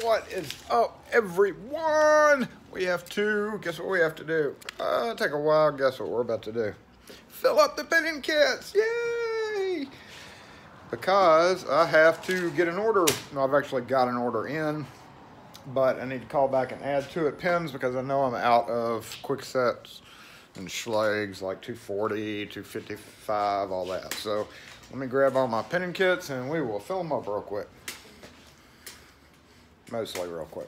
What is up, everyone? We have to, guess what we have to do? Take a while, guess what we're about to do? Fill up the pinning kits, yay! Because I have to get an order. No, I've actually got an order in, but I need to call back and add to it pins because I know I'm out of quick sets and Schlags like 240, 255, all that. So let me grab all my pinning kits and we will fill them up real quick. Mostly real quick.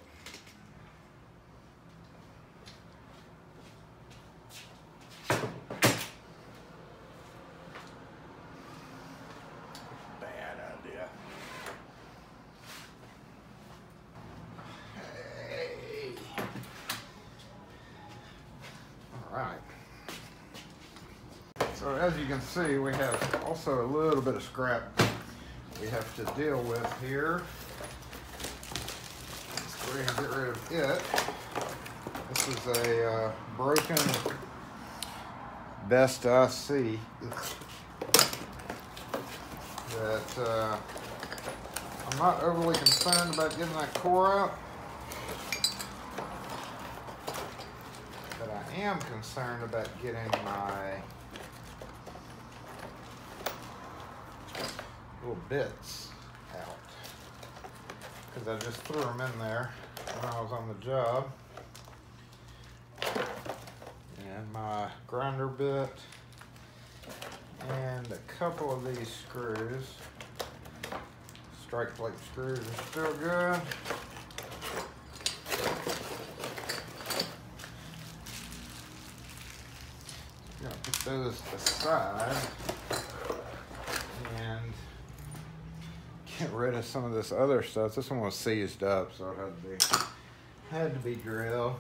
Bad idea. Hey. All right. So as you can see, we have also a little bit of scrap we have to deal with here. We're going to get rid of it. This is a broken Best I See that I'm not overly concerned about getting that core out, but I am concerned about getting my little bits out. Because I just threw them in there when I was on the job. And my grinder bit and a couple of these screws. Strike plate screws are still good. I'm gonna put those aside and get rid of some of this other stuff. This one was seized up, so it had to be drilled.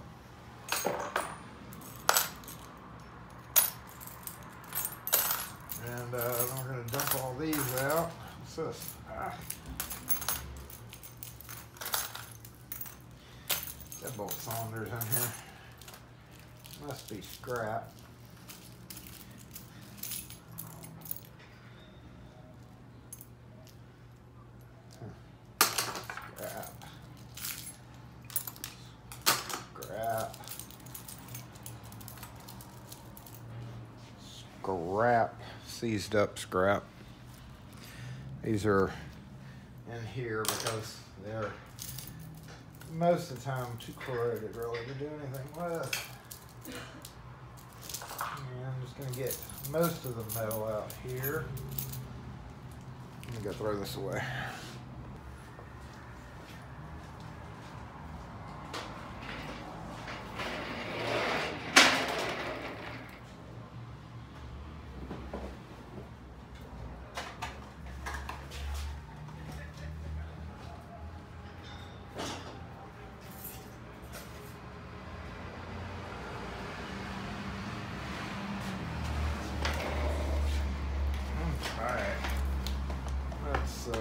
And we're gonna dump all these out. What's this? That bolt cylinder's in here. Must be scrap. Scrap, seized up scrap. These are in here because they're most of the time too corroded really to do anything with. And I'm just going to get most of the metal out here. I'm going to go throw this away. Alright, let's go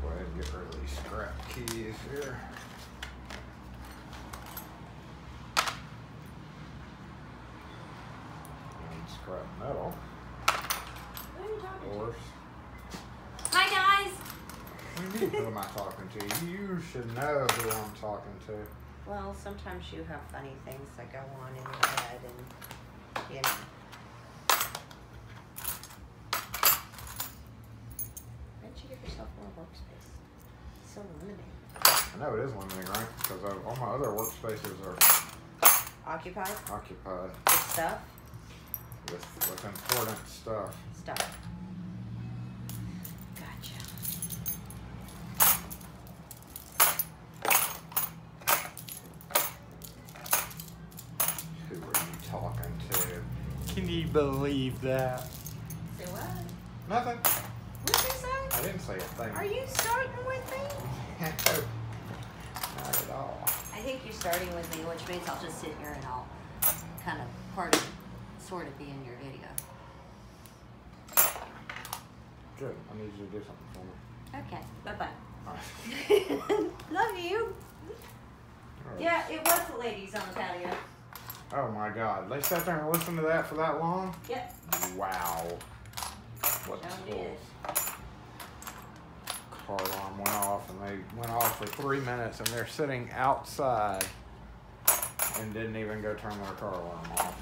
ahead and get rid of these scrap keys here. And scrap metal. Who are you talking to? Hi guys! Who am I talking to? You should know who I'm talking to. Well, sometimes you have funny things that go on in your head and, you know. Why don't you give yourself more workspace? It's so limiting. I know it is limiting, right? Because all my other workspaces are occupied with stuff? With important stuff. Gotcha. Who are you talking to? Can you believe that? Say what? Nothing. What did you say? I didn't say a thing. Are you starting with me? Not at all. I think you're starting with me, which means I'll just sit here and I'll kind of sort of be in your video. Good. I need you to do something for me. Okay. Bye-bye. Right. Love you. Right. Yeah, it was the ladies on the patio. Oh my God. They sat there and listened to that for that long? Yep. Wow. What Sure fools. did. car alarm went off, and they went off for 3 minutes, and they're sitting outside and didn't even go turn their car alarm off.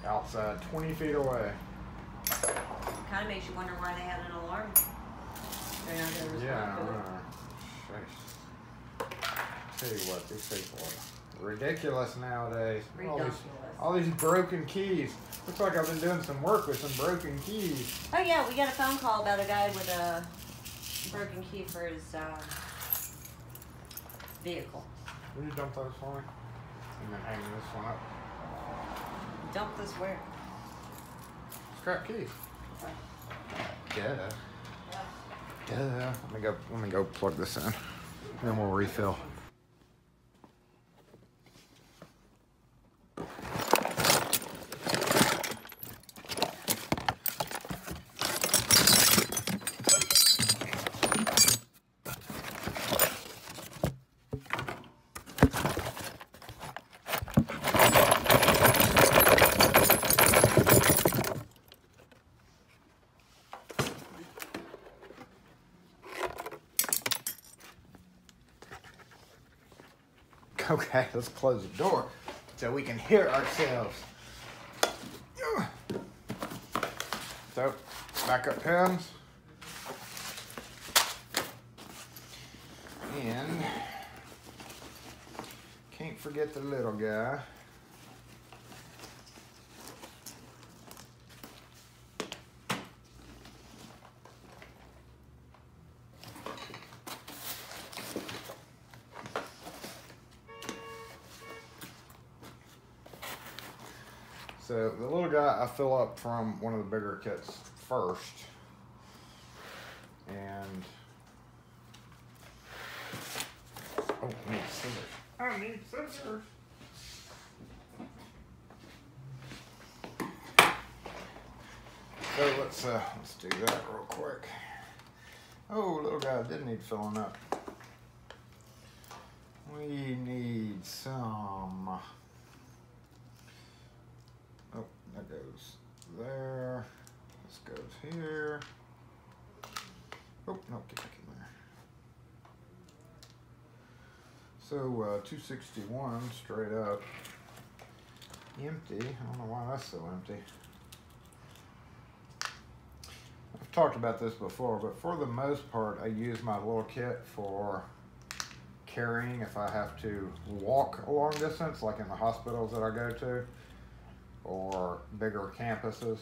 Outside, 20 feet away. Kind of makes you wonder why they had an alarm. They're not going to respond Yeah, to it. Tell you what, these people are ridiculous nowadays. Ridiculous. All these broken keys. Looks like I've been doing some work with some broken keys. Oh yeah, we got a phone call about a guy with a broken key for his vehicle. Will you dump those for me? And then hang this one up. Dump this where? Scrap keys. Duh. Let me go plug this in. And then we'll refill. Okay, let's close the door so we can hear ourselves. So, backup pins. And can't forget the little guy. So the little guy I fill up from one of the bigger kits first, and oh, I need scissors. I need scissors. So let's do that real quick. Oh, little guy did need filling up. We need some. Oh, that goes there. This goes here. Oh, no, get back in there. So, 261 straight up. Empty. I don't know why that's so empty. I've talked about this before, but for the most part, I use my little kit for carrying if I have to walk a long distance, like in the hospitals that I go to, or bigger campuses.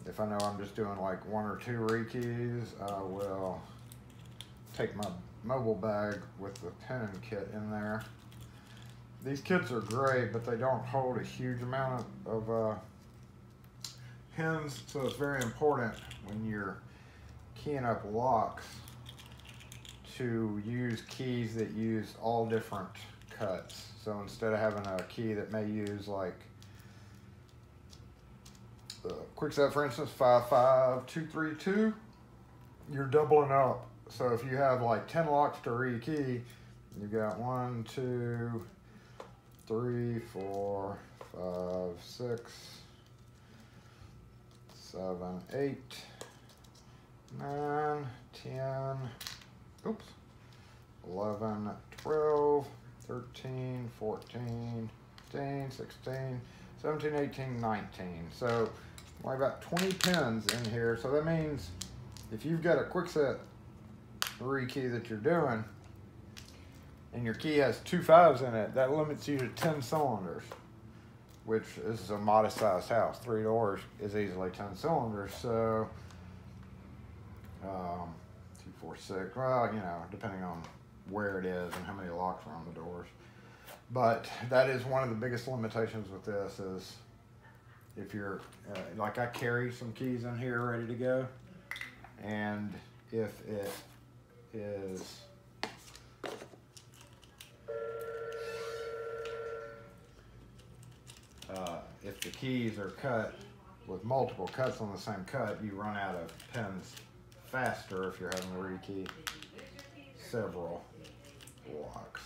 If I know I'm just doing like 1 or 2 rekeys, I will take my mobile bag with the pin kit in there. These kits are great, but they don't hold a huge amount of pins, so it's very important when you're keying up locks to use keys that use all different cuts. So instead of having a key that may use like quickset, for instance, 55232, you're doubling up. So if you have like 10 locks to rekey, you got 1, 2, 3, 4, 5, 6, 7, 8, 9, 10, oops, 11, 12, 13, 14, 15, 16, 17, 18, 19. So only about 20 pins in here. So that means if you've got a quickset rekey that you're doing and your key has 2 5s in it, that limits you to 10 cylinders, which is a modest sized house. 3 doors is easily 10 cylinders. So 2, 4, 6, well, you know, depending on where it is and how many locks are on the doors. But that is one of the biggest limitations with this, is if you're, like I carry some keys in here ready to go, and if it is if the keys are cut with multiple cuts on the same cut, you run out of pins faster if you're having to rekey several locks.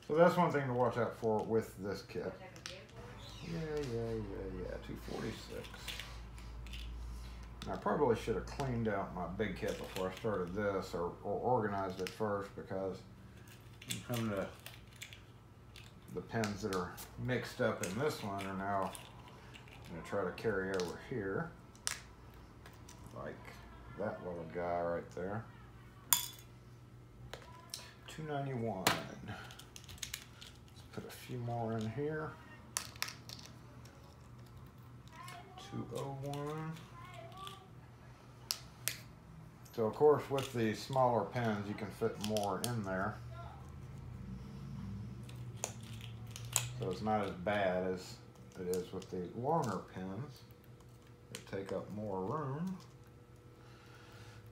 So that's one thing to watch out for with this kit. Yeah, 246. I probably should have cleaned out my big kit before I started this, or organized it first, because I'm coming to the pins that are mixed up in this one are now going to try to carry over here, like that little guy right there. 291. Let's put a few more in here. 201. So of course with the smaller pins you can fit more in there. So it's not as bad as it is with the longer pins that take up more room.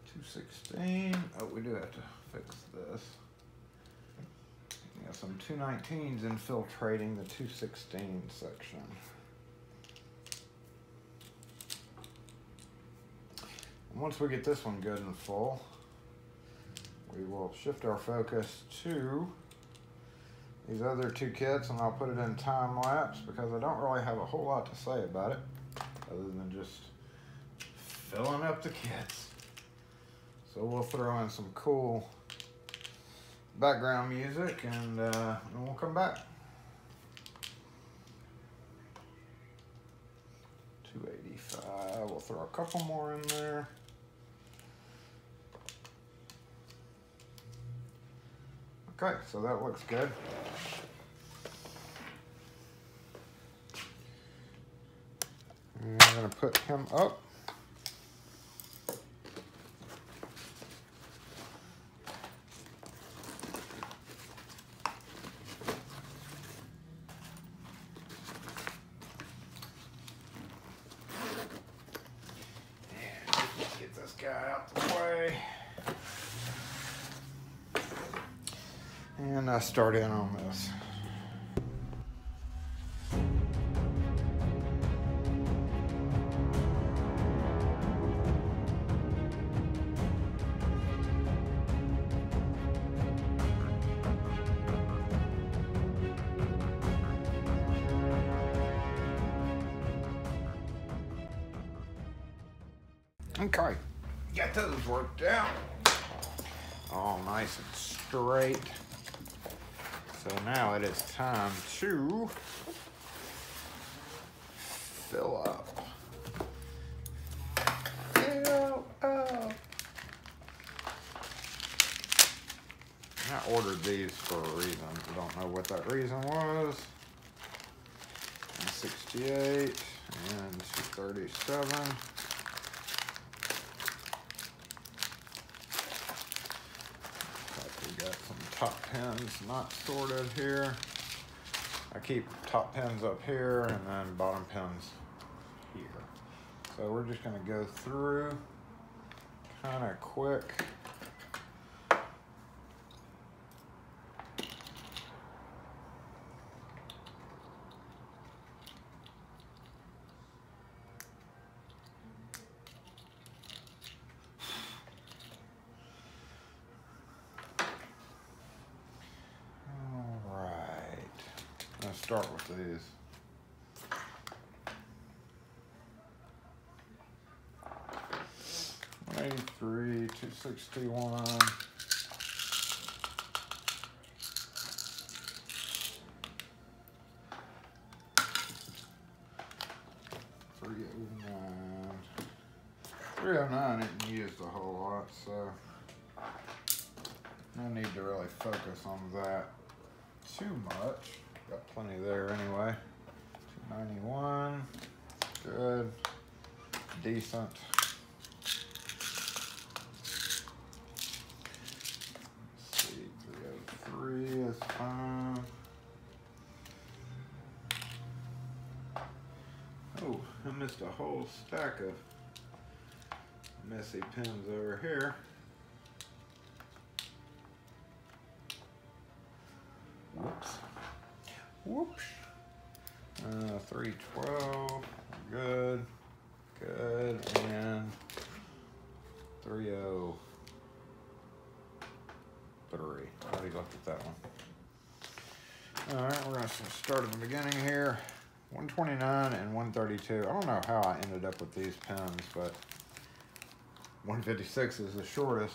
216. Oh, we do have to fix this. Yeah, some 219s infiltrating the 216 section. And once we get this one good and full, we will shift our focus to these other two kits, and I'll put it in time lapse because I don't really have a whole lot to say about it other than just filling up the kits. So we'll throw in some cool background music and we'll come back. 285, we'll throw a couple more in there. Okay, so that looks good. And I'm going to put him up. And get this guy out the way. And I start in on this. Okay, got those worked out. All nice and straight. So now it is time to fill up. Fill up. I ordered these for a reason. I don't know what that reason was. 68 and 237. Got some top pins not sorted here. I keep top pins up here and then bottom pins here. So we're just going to go through kind of quick. Let's start with these. $183, $261. $309 isn't used a whole lot, so no need to really focus on that too much. Got plenty there anyway. 291, good, decent. Let's see, 303 is fine. Oh, I missed a whole stack of messy pins over here. Whoops. Whoops. 312, good, good, and 303. Already looked at that one. All right, we're gonna start at the beginning here. 129 and 132. I don't know how I ended up with these pins, but 156 is the shortest.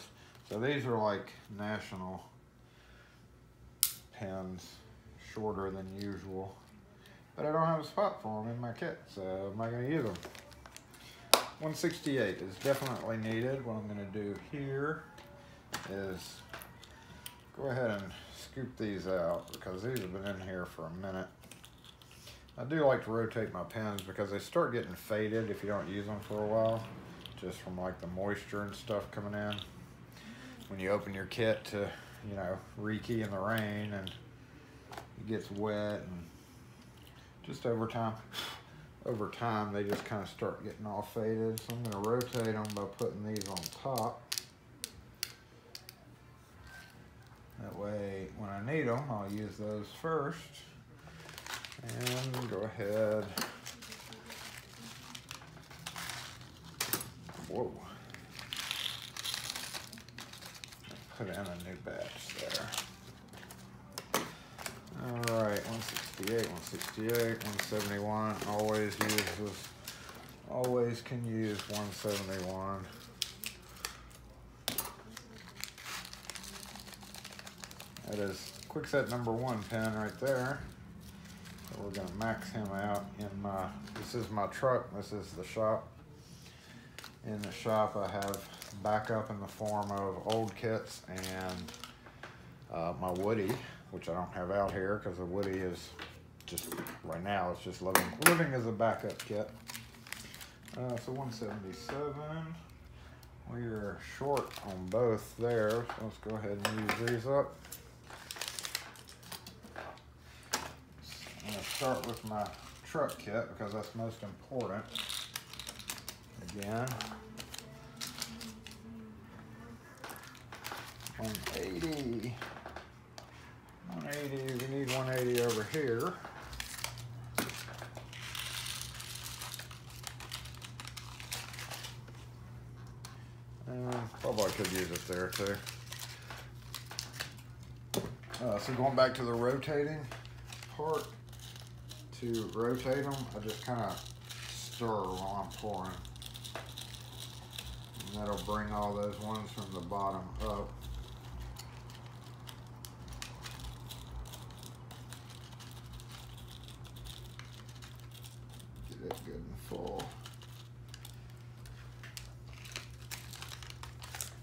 So these are like national pins, shorter than usual. But I don't have a spot for them in my kit, so I'm not gonna use them. 168 is definitely needed. What I'm gonna do here is go ahead and scoop these out because these have been in here for a minute. I do like to rotate my pins because they start getting faded if you don't use them for a while, just from like the moisture and stuff coming in. When you open your kit to, you know, rekey in the rain and it gets wet, and just over time they just kind of start getting all faded. So I'm going to rotate them by putting these on top. That way when I need them, I'll use those first. And go ahead. Whoa. Put in a new batch there. All right, 168, 168, 171. Always can use 171. That is quickset number 1 pin right there. So we're gonna max him out in this is my truck, this is the shop. In the shop I have backup in the form of old kits and my Woody, which I don't have out here because the Woody is just, right now it's just living as a backup kit. So 177, we're short on both there, so let's go ahead and use these up. I'm going to start with my truck kit because that's most important. Again, 180. 180, we need 180 over here. Probably could use it there too. So going back to the rotating part, to rotate them, I just kind of stir while I'm pouring. And that'll bring all those ones from the bottom up. Get it good and full.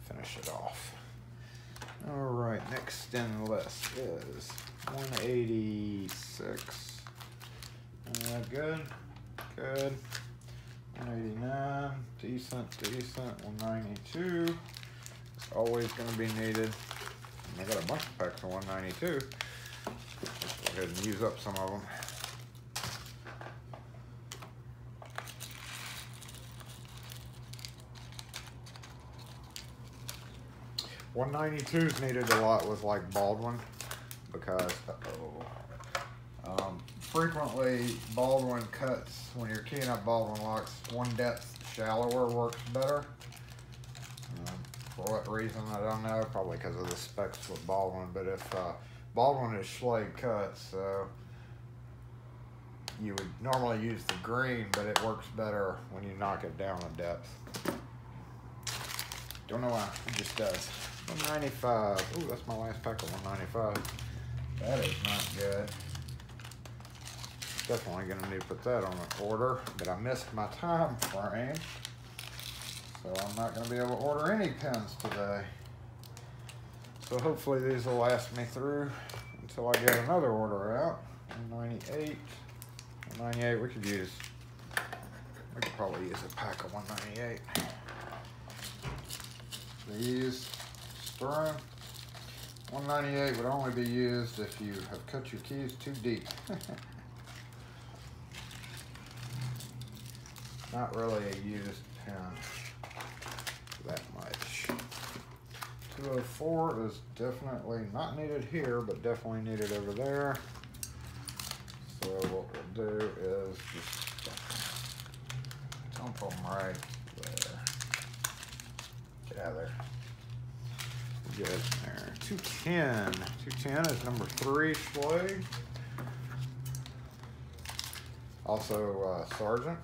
Finish it off. All right, next in the list is 186. Good, good. 189, decent, decent. 192, it's always going to be needed. And I got a bunch of packs of 192. Let's go ahead and use up some of them. 192s needed a lot with like Baldwin because frequently Baldwin cuts, when you're keying up Baldwin locks, one depth shallower works better. For what reason, I don't know, probably because of the specs with Baldwin, but if Baldwin is Schlage cut, so you would normally use the green, but it works better when you knock it down a depth. Don't know why, it just does. 195, ooh, that's my last pack of 195. That is not good. Definitely gonna need to put that on an order, but I missed my time frame, so I'm not gonna be able to order any pens today. So hopefully these will last me through until I get another order out. 198, 198 we could probably use a pack of 198. These, stir them. 198 would only be used if you have cut your keys too deep. Not really a used pen that much. 204 is definitely not needed here, but definitely needed over there. So what we'll do is just dump them right there. Get out of there. Get it there. 210. 210 is number 3 Schlage. Also, Sargent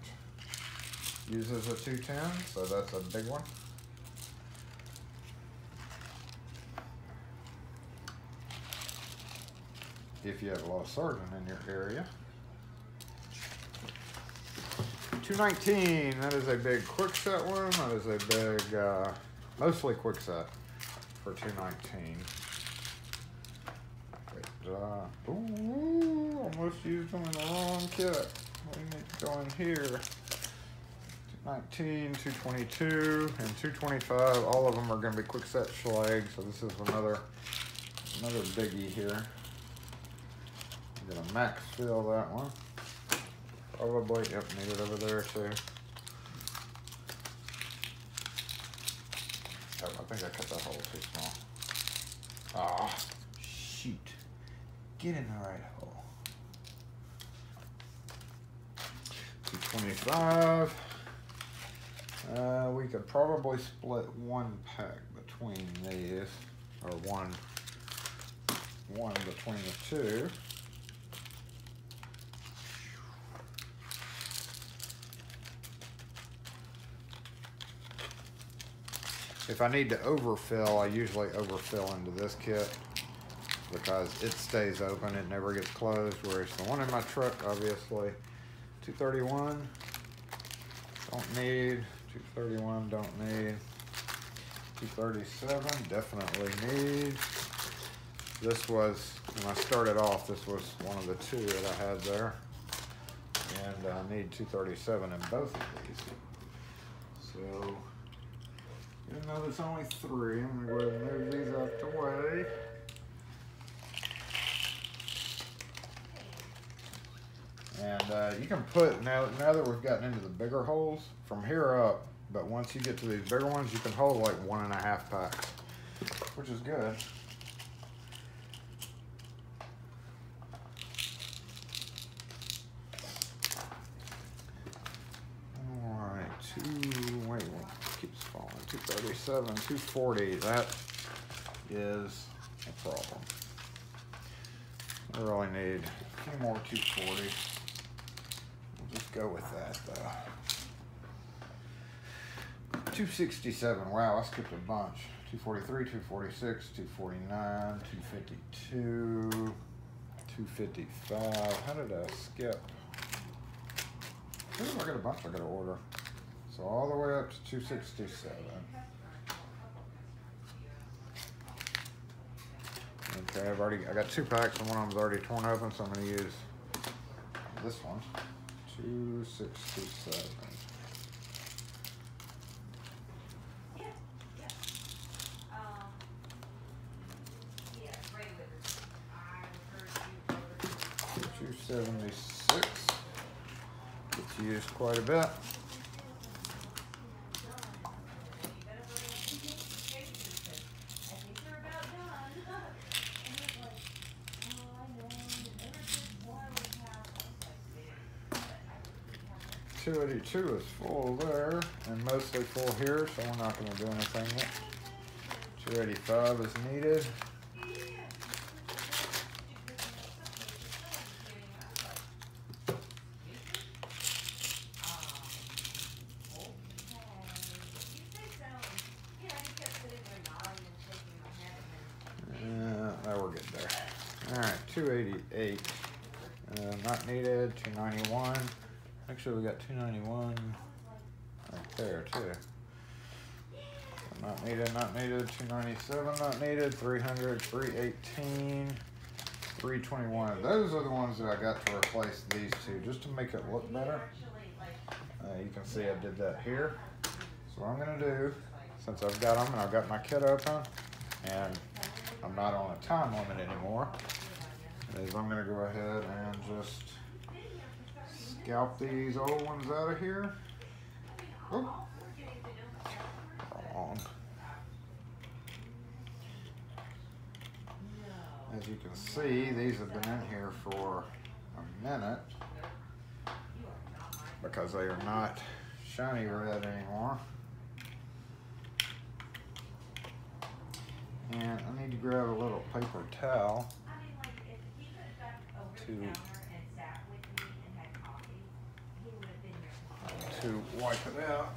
uses a 210, so that's a big one. if you have a lot of sergeant in your area. 219, that is a big quick set one. That is a big, mostly quick set for 219. Ooh, almost used them in the wrong kit. We need to go in here. 219, 222, and 225. All of them are going to be quick set Schlag, so this is another biggie here. I'm going to max fill that one. Probably, yep, need it over there too. Oh, I think I cut that hole too small. Ah, shoot. Get in the right hole. 225. We could probably split one pack between these, or one between the two. If I need to overfill, I usually overfill into this kit because it stays open, it never gets closed, whereas the one in my truck, obviously, 231, don't need, 231, don't need, 237, definitely need. This was, when I started off, this was one of the two that I had there, and I need 237 in both of these. So, even though there's only three, I'm gonna go ahead and move these out the way. And you can put, now that we've gotten into the bigger holes, from here up, but once you get to these bigger ones, you can hold like 1.5 packs, which is good. All right, wait, keeps falling, 237, 240, that is a problem. I really need a few more 240s. We'll just go with that though. 267, wow, I skipped a bunch. 243, 246, 249, 252, 255. How did I skip? Ooh, I got a bunch I gotta order. So all the way up to 267. Okay, I got 2 packs and one of them's already torn open, so I'm gonna use this one. 267. $276. Gets used quite a bit. $282 is full there, and mostly full here, so we're not going to do anything with it. $285 is needed. Now we're good there. All right, 288. Not needed. 291. Actually, we got 291 right there too. Not needed, not needed. 297, not needed. 300, 318, 321. Those are the ones that I got to replace these two, just to make it look better. You can see I did that here. So what I'm gonna do, since I've got them and I've got my kit open, and I'm not on a time limit anymore, is I'm gonna go ahead and just scalp these old ones out of here. Oh. Wrong. As you can see, these have been in here for a minute because they are not shiny red anymore. And I need to grab a little paper towel to wipe it out.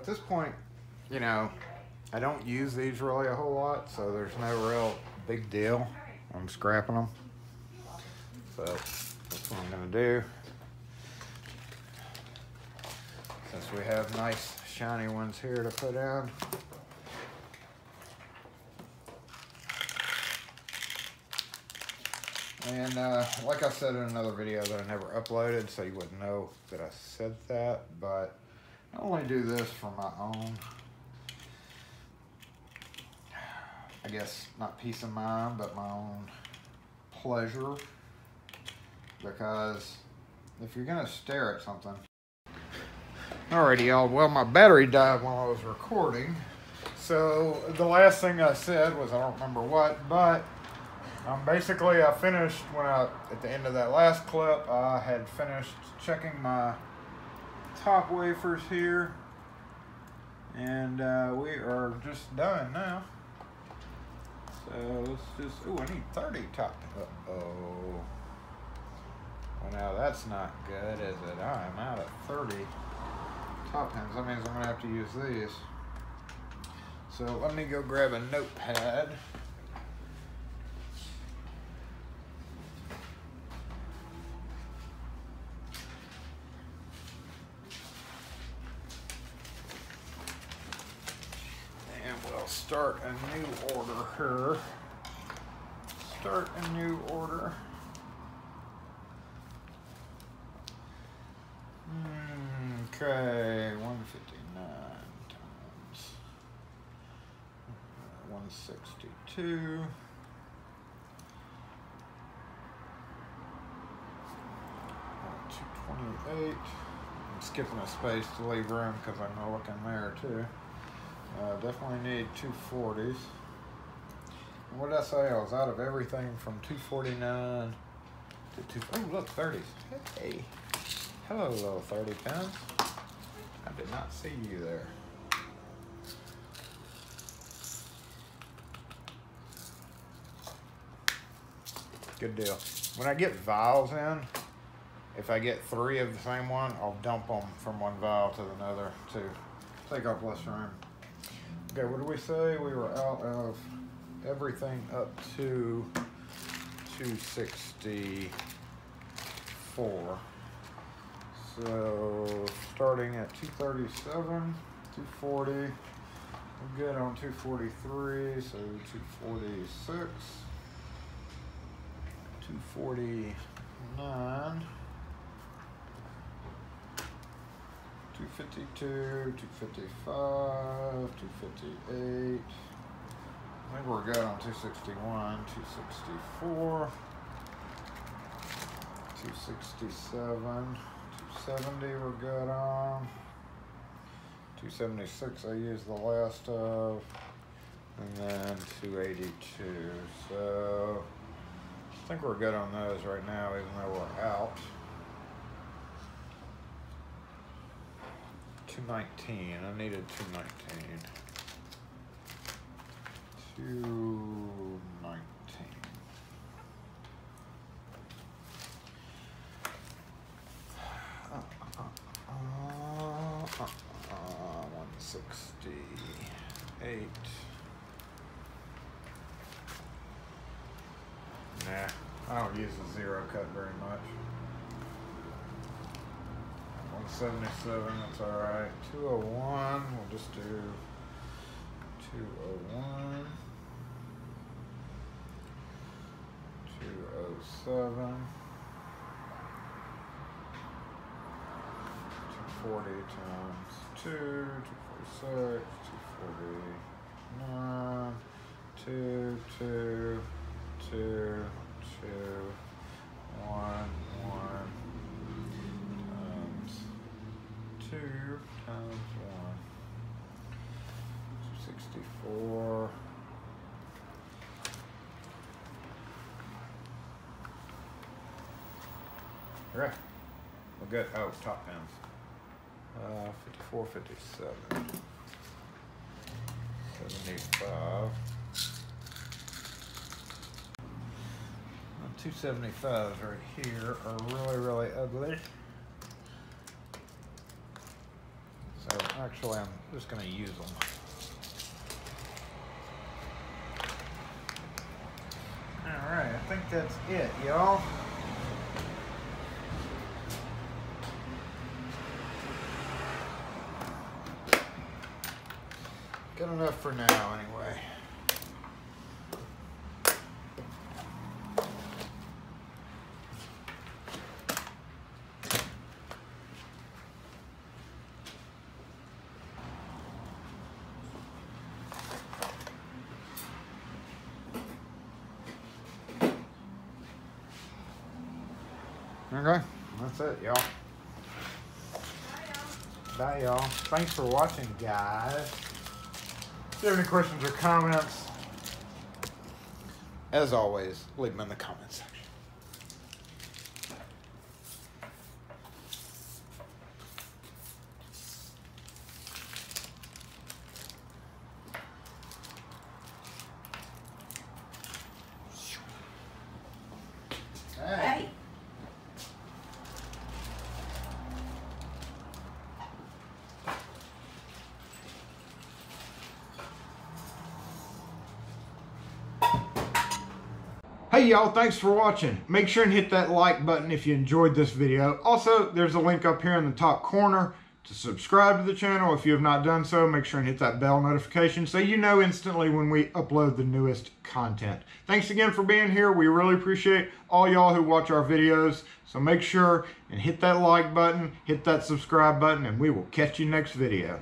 at this point, you know, I don't use these really a whole lot, so there's no real big deal. I'm scrapping them. So that's what I'm gonna do. Since we have nice shiny ones here to put in. And like I said in another video that I never uploaded, so you wouldn't know that I said that, but I only do this for my own, I guess, not peace of mind, but my own pleasure. Because if you're gonna stare at something. Alrighty, y'all. Well, my battery died while I was recording. So the last thing I said was, I don't remember what, but basically I finished at the end of that last clip, I had finished checking my top wafers here. And we are just done now. So let's just, ooh, I need 30 top. Uh-oh. Well, now that's not good, is it? I am out of 30 top pins. That means I'm gonna have to use these. So let me go grab a notepad. And we'll start a new order here. Start a new order. Okay, 159 times 162. 228. I'm skipping a space to leave room because I'm gonna look in there too. Definitely need 240s. And what did I say? I was out of everything from 249 to 2. Oh, look, 30s. Hey. Hello, little 30 pins. I did not see you there. Good deal. When I get vials in, if I get 3 of the same one, I'll dump them from one vial to another to take up less room. Okay, what did we say? We were out of everything up to 264. So starting at 237, 240, we're good on 243, so 246, 249, 252, 255, 258. I think we're good on 261, 264, 267. 270 we're good on. 276 I used the last of. And then 282. So I think we're good on those right now, even though we're out. 219. I needed 219. 219. 168. Nah, I don't use the zero cut very much. 177, that's alright. 201, we'll just do 201. 207. 240 times 2, 246, 249, 2, 2, 2, 2, 1, 1, times 2 times 1, 264. Alright, we're good. Oh, top pins. 54, 57, 75. 275s right here are really, really ugly. So I Actually, I'm just going to use them. All right, I think that's it, y'all. Good enough for now, anyway. Okay, that's it, y'all. Bye, y'all. Thanks for watching, guys. If you have any questions or comments, as always, leave them in the comments section. Hey. Hey y'all, thanks for watching. Make sure and hit that like button if you enjoyed this video. Also, there's a link up here in the top corner to subscribe to the channel. If you have not done so, make sure and hit that bell notification so you know instantly when we upload the newest content. Thanks again for being here. We really appreciate all y'all who watch our videos. So make sure and hit that like button, hit that subscribe button, and we will catch you next video.